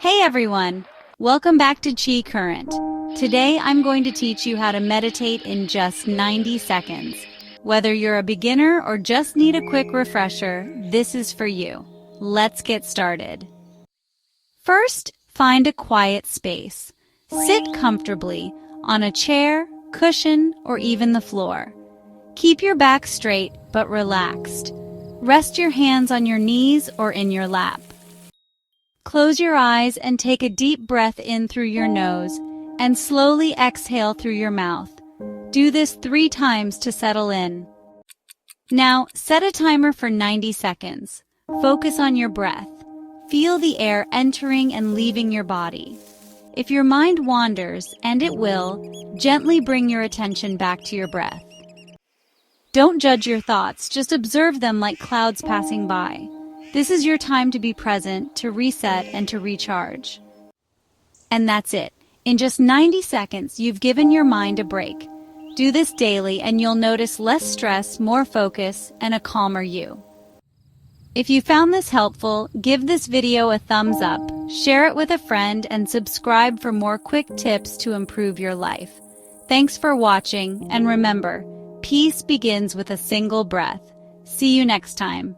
Hey everyone! Welcome back to Chi Current. Today I'm going to teach you how to meditate in just 90 seconds. Whether you're a beginner or just need a quick refresher, this is for you. Let's get started. First, find a quiet space. Sit comfortably on a chair, cushion, or even the floor. Keep your back straight but relaxed. Rest your hands on your knees or in your lap. Close your eyes and take a deep breath in through your nose and slowly exhale through your mouth. Do this 3 times to settle in. Now, set a timer for 90 seconds. Focus on your breath. Feel the air entering and leaving your body. If your mind wanders, and it will, gently bring your attention back to your breath. Don't judge your thoughts, just observe them like clouds passing by. This is your time to be present, to reset, and to recharge. And that's it. In just 90 seconds, you've given your mind a break. Do this daily and you'll notice less stress, more focus, and a calmer you. If you found this helpful, give this video a thumbs up, share it with a friend, and subscribe for more quick tips to improve your life. Thanks for watching, and remember, peace begins with a single breath. See you next time.